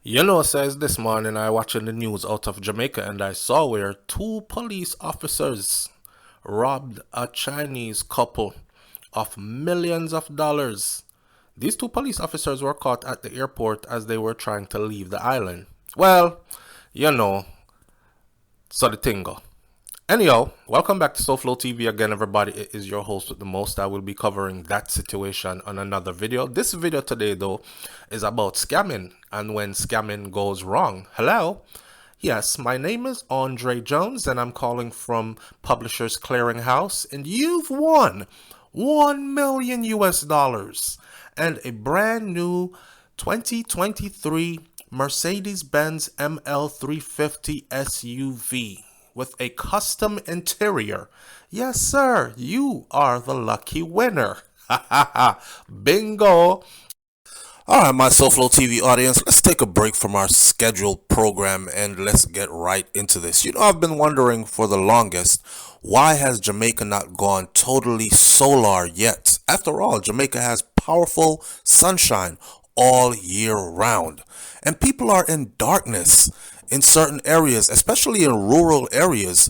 Says this morning I watching the news out of Jamaica and I saw where two police officers robbed a Chinese couple of millions of dollars. These two police officers were caught at the airport as they were trying to leave the island. Well, you know, so the thing go. Anyhow, welcome back to SouFLoTV again, everybody. It is your host with the most. I will be covering that situation on another video. This video today, though, is about scamming and when scamming goes wrong. Hello? Yes, my name is Andre Jones, and I'm calling from Publishers Clearinghouse, and you've won 1 million US dollars and a brand new 2023 Mercedes-Benz ML350 SUV with a custom interior. Yes, sir, you are the lucky winner. Ha ha ha. Bingo. Alright, my SouFLoTV audience, let's take a break from our scheduled program and let's get right into this. I've been wondering for the longest, why has Jamaica not gone totally solar yet? After all, Jamaica has powerful sunshine all year round. And people are in darkness in certain areas, especially in rural areas.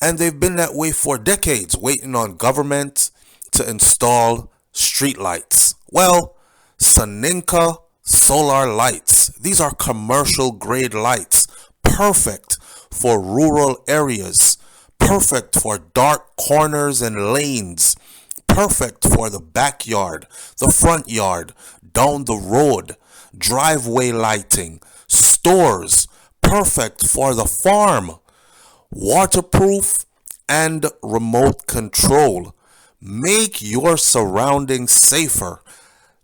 And they've been that way for decades, waiting on government to install streetlights. Well, Soninka solar lights. These are commercial grade lights, perfect for rural areas, perfect for dark corners and lanes, perfect for the backyard, the front yard, down the road, driveway lighting, stores, perfect for the farm, waterproof and remote control. Make your surroundings safer.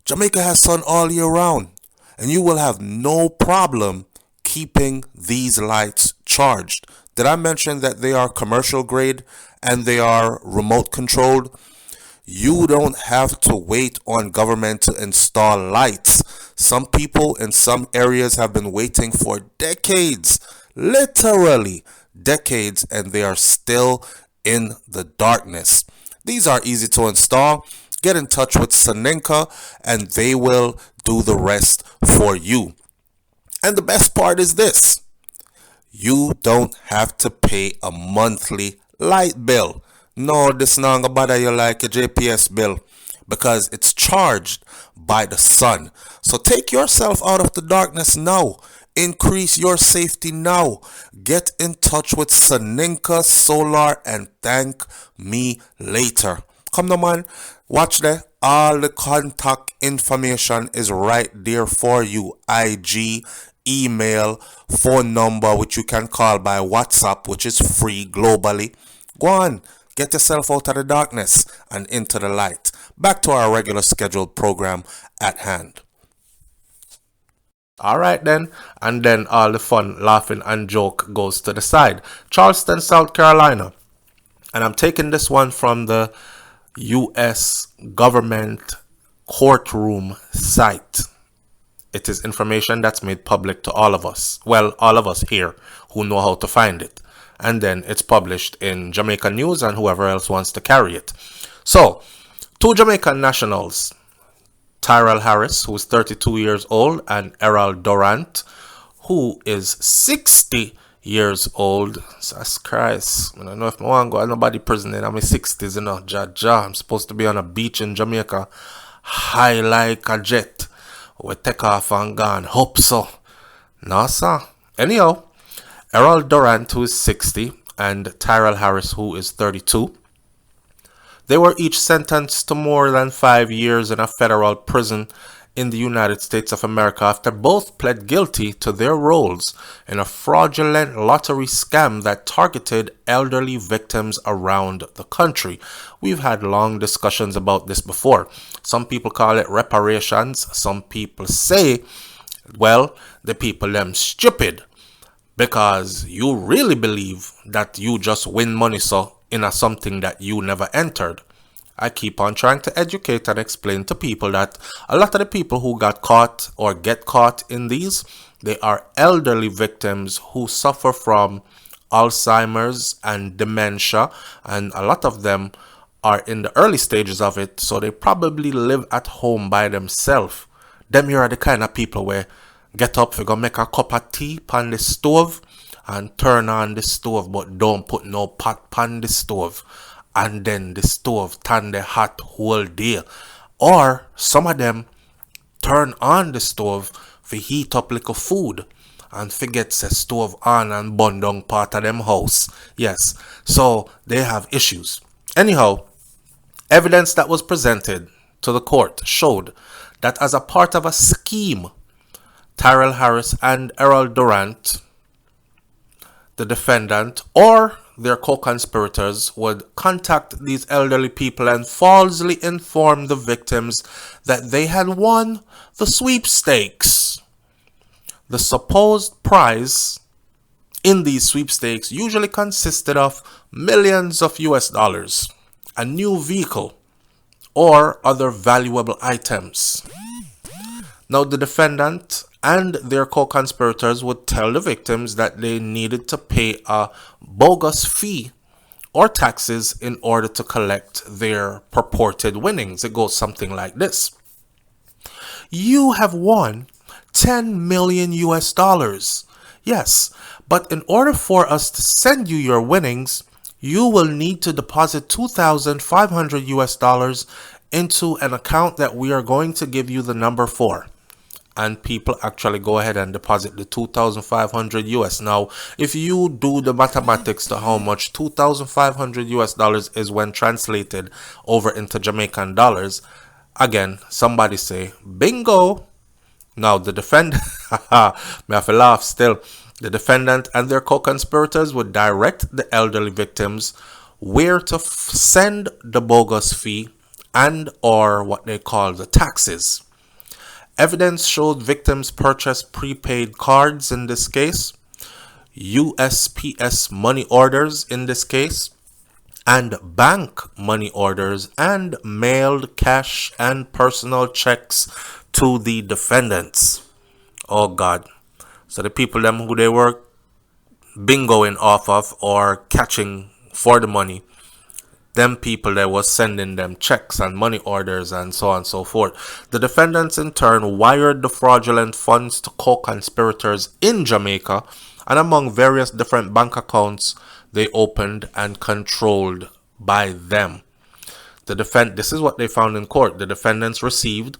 Jamaica has sun all year round, and you will have no problem keeping these lights charged. Did I mention that they are commercial grade and they are remote controlled? You don't have to wait on government to install lights. Some people in some areas have been waiting for decades, literally decades, and they are still in the darkness. These are easy to install. Get in touch with Soninka and they will do the rest for you. And the best part is this: you don't have to pay a monthly light bill. No, this not gonna bother you like a JPS bill because it's charged by the sun. So take yourself out of the darkness now. Increase your safety now. Get in touch with Soninka Solar and thank me later. Come on, man. Watch there. All the contact information is right there for you. IG, email, phone number, which you can call by WhatsApp, which is free globally. Go on. Get yourself out of the darkness and into the light. Back to our regular scheduled program at hand. Alright then, and then all the fun, laughing and joke goes to the side. Charleston, South Carolina. And I'm taking this one from the U.S. government courtroom site. It is information that's made public to all of us. Well, all of us here who know how to find it. And then it's published in Jamaican News and whoever else wants to carry it. So, two Jamaican nationals, Tyrell Harris, who is 32 years old, and Errol Durant, who is 60 years old. Jesus Christ. I don't know if I want to go to nobody prison in my 60s, Ja. I'm supposed to be on a beach in Jamaica, high like a jet. We take off and gone. Hope so. No, sir. Anyhow, Errol Durant, who is 60, and Tyrell Harris, who is 32. They were each sentenced to more than 5 years in a federal prison in the United States of America after both pled guilty to their roles in a fraudulent lottery scam that targeted elderly victims around the country. We've had long discussions about this before. Some people call it reparations. Some people say, well, the people them stupid because you really believe that you just win money so in a something that you never entered. I keep on trying to educate and explain to people that a lot of the people who got caught or get caught in these, they are elderly victims who suffer from Alzheimer's and dementia, and a lot of them are in the early stages of it, so they probably live at home by themselves. Them here are the kind of people where get up, you go make a cup of tea on the stove and turn on the stove, but don't put no pot on the stove. And then the stove turn the hot whole day. Or some of them turn on the stove for heat up little food and forget the stove on and burn down part of them house. Yes, so they have issues. Anyhow, evidence that was presented to the court showed that as a part of a scheme, Tyrell Harris and Errol Durant, the defendant, or their co-conspirators would contact these elderly people and falsely inform the victims that they had won the sweepstakes. The supposed prize in these sweepstakes usually consisted of millions of US dollars, a new vehicle, or other valuable items. Now, the defendant and their co-conspirators would tell the victims that they needed to pay a bogus fee or taxes in order to collect their purported winnings. It goes something like this. You have won 10 million US dollars. Yes, but in order for us to send you your winnings, you will need to deposit 2,500 US dollars into an account that we are going to give you the number for. And people actually go ahead and deposit the 2,500 US. Now, if you do the mathematics to how much 2,500 US dollars is when translated over into Jamaican dollars, again, somebody say, bingo. Now, the defendant, may have to laugh still. The defendant and their co-conspirators would direct the elderly victims where to send the bogus fee and or what they call the taxes. Evidence showed victims purchased prepaid cards in this case, USPS money orders in this case, and bank money orders, and mailed cash and personal checks to the defendants. Oh God. So the people them who they were bingoing off of or catching for the money, them people that was sending them checks and money orders and so on and so forth. The defendants in turn wired the fraudulent funds to co-conspirators in Jamaica and among various different bank accounts they opened and controlled by them. This is what they found in court. The defendants received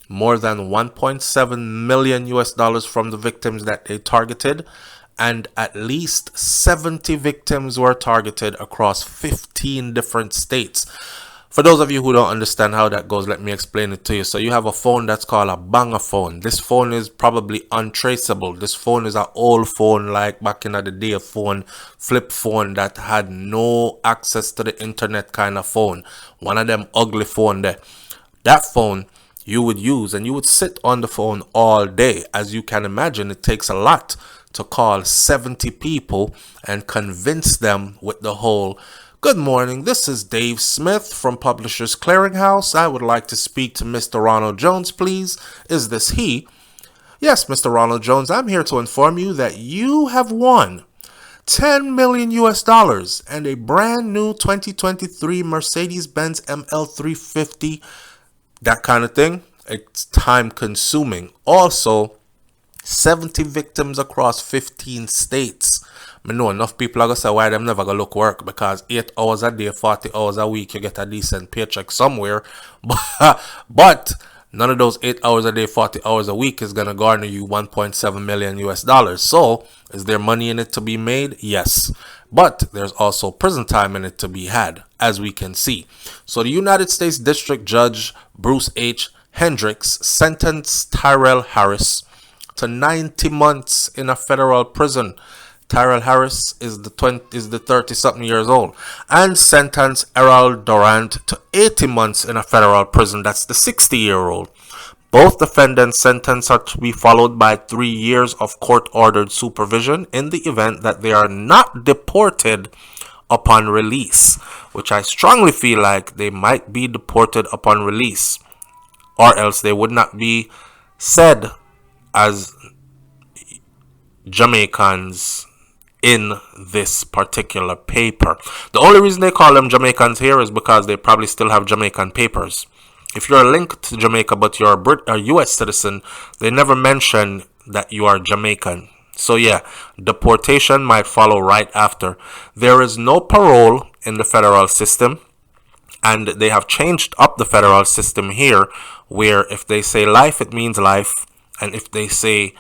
more than 1.7 million US dollars from the victims that they targeted, and at least 70 victims were targeted across 15 different states. For those of you who don't understand how that goes, let me explain it to you. So you have a phone that's called a banger phone. This phone is probably untraceable. This phone is an old phone, like back in the day, a flip phone that had no access to the internet kind of phone. One of them ugly phone there. That phone you would use, and you would sit on the phone all day. As you can imagine, it takes a lot to call 70 people and convince them with the whole, good morning, this is Dave Smith from Publishers Clearinghouse. I would like to speak to Mr. Ronald Jones, please. Is this he? Yes, Mr. Ronald Jones, I'm here to inform you that you have won 10 million US dollars and a brand new 2023 Mercedes-Benz ML350, that kind of thing. It's time consuming. Also, 70 victims across 15 states. I know enough people are going to say why them never going to look work, because 8 hours a day, 40 hours a week, you get a decent paycheck somewhere. But none of those 8 hours a day, 40 hours a week is going to garner you 1.7 million US dollars. So, is there money in it to be made? Yes. But there's also prison time in it to be had, as we can see. So the United States District Judge Bruce H. Hendricks sentenced Tyrell Harris to 90 months in a federal prison. Tyrell Harris is the 30-something years old, and sentenced Errol Durant to 80 months in a federal prison. That's the 60-year-old. Both defendants' sentences are to be followed by 3 years of court-ordered supervision in the event that they are not deported upon release, which I strongly feel like they might be deported upon release, or else they would not be said as Jamaicans in this particular paper. The only reason they call them Jamaicans here is because they probably still have Jamaican papers. If you're linked to Jamaica but you're a US citizen, they never mention that you are Jamaican. So yeah, deportation might follow right after. There is no parole in the federal system, and they have changed up the federal system here, where if they say life, it means life, and if they say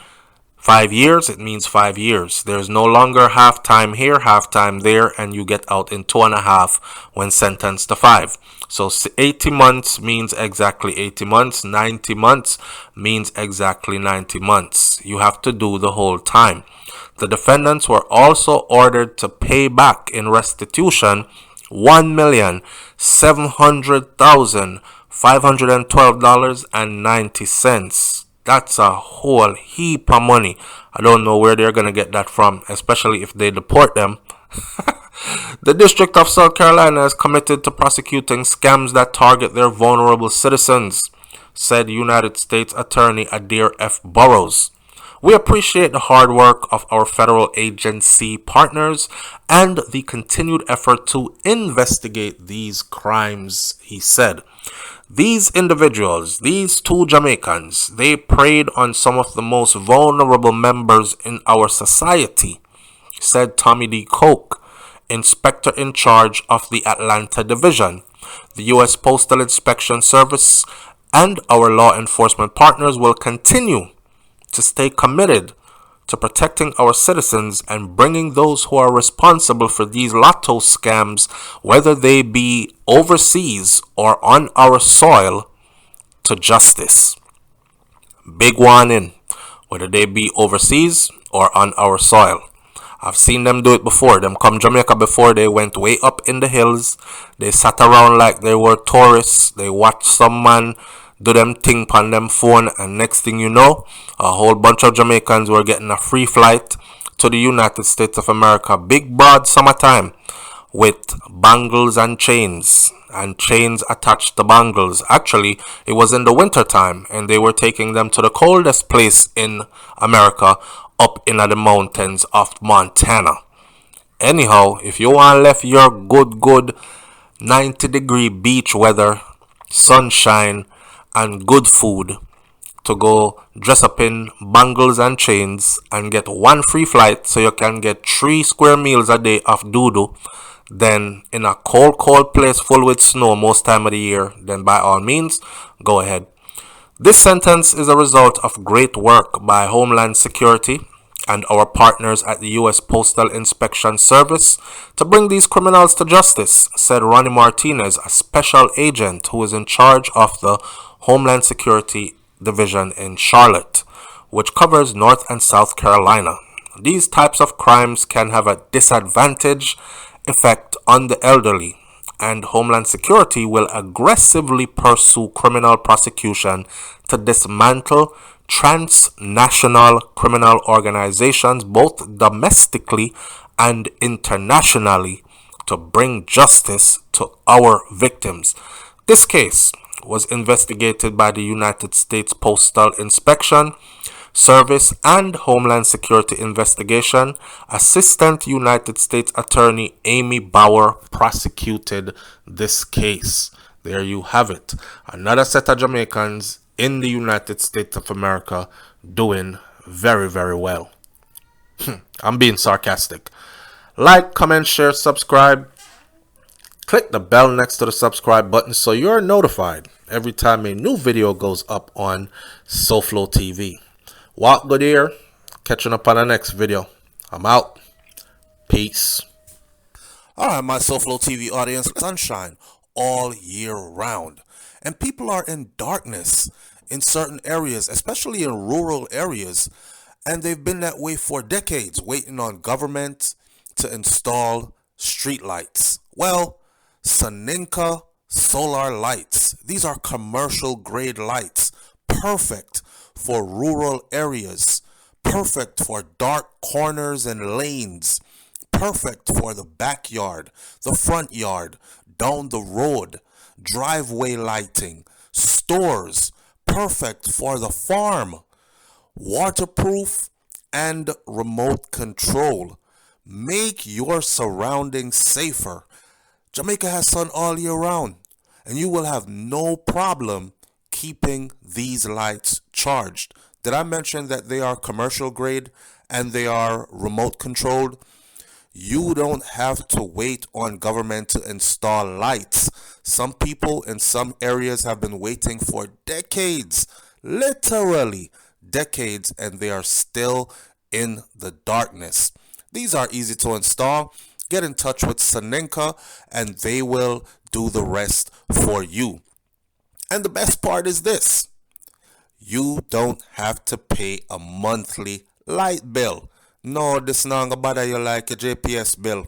5 years, it means 5 years. There's no longer half time here, half time there, and you get out in 2.5 when sentenced to 5. So 80 months means exactly 80 months. 90 months means exactly 90 months. You have to do the whole time. The defendants were also ordered to pay back in restitution $1,700,512.90. That's a whole heap of money. I don't know where they're going to get that from, especially if they deport them. The District of South Carolina is committed to prosecuting scams that target their vulnerable citizens, said United States Attorney Adair F. Burrows. We appreciate the hard work of our federal agency partners and the continued effort to investigate these crimes, he said. These individuals, these two Jamaicans, they preyed on some of the most vulnerable members in our society, said Tommy D. Koch, inspector in charge of the Atlanta Division. The U.S. Postal Inspection Service and our law enforcement partners will continue to stay committed to protecting our citizens and bringing those who are responsible for these LOTTO scams, whether they be overseas or on our soil, to justice. Big warning, whether they be overseas or on our soil. I've seen them do it before. Them come Jamaica before, they went way up in the hills. They sat around like they were tourists. They watched some man do them thing on them phone, and next thing you know, a whole bunch of Jamaicans were getting a free flight to the United States of America, big broad summertime, with bangles and chains attached to bangles. Actually, it was in the winter time, and they were taking them to the coldest place in America, up in the mountains of Montana. Anyhow, if you want left your good 90-degree beach weather, sunshine, and good food to go dress up in bangles and chains and get one free flight so you can get 3 square meals a day of doo-doo, then in a cold place full with snow most time of the year, then by all means, go ahead. This sentence is a result of great work by Homeland Security and our partners at the U.S. Postal Inspection Service to bring these criminals to justice, said Ronnie Martinez, a special agent who is in charge of the Homeland Security Division in Charlotte, which covers North and South Carolina. These types of crimes can have a disadvantage effect on the elderly, and Homeland Security will aggressively pursue criminal prosecution to dismantle transnational criminal organizations, both domestically and internationally, to bring justice to our victims. This case was investigated by the United States Postal Inspection Service and Homeland Security Investigation. Assistant United States Attorney Amy Bauer prosecuted this case. There you have it. Another set of Jamaicans in the United States of America doing very, very well. I'm being sarcastic. Like, comment, share, subscribe. Click the bell next to the subscribe button so you're notified every time a new video goes up on SouFLoTV. Walk good here. Catching up on the next video. I'm out. Peace. Alright, my SouFLoTV audience. Sunshine all year round. And people are in darkness in certain areas, especially in rural areas. And they've been that way for decades, waiting on government to install street lights. Well, Soninka solar lights. These are commercial grade lights. Perfect for rural areas. Perfect for dark corners and lanes. Perfect for the backyard, the front yard, down the road, driveway lighting, stores. Perfect for the farm. Waterproof and remote control. Make your surroundings safer. Jamaica has sun all year round, and you will have no problem keeping these lights charged. Did I mention that they are commercial grade and they are remote controlled? You don't have to wait on government to install lights. Some people in some areas have been waiting for decades, literally decades, and they are still in the darkness. These are easy to install. Get in touch with Saninka and they will do the rest for you. And the best part is this: you don't have to pay a monthly light bill. No, this not gonna bother you like a JPS bill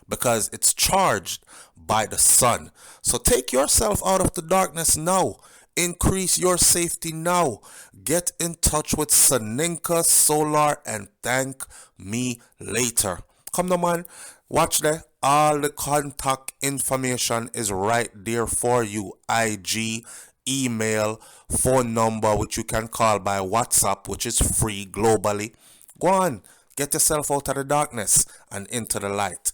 because it's charged by the sun. So take yourself out of the darkness now. Increase your safety now. Get in touch with Saninka Solar and thank me later. Come on, man. Watch there. All the contact information is right there for you. IG, email, phone number, which you can call by WhatsApp, which is free globally. Go on, get yourself out of the darkness and into the light.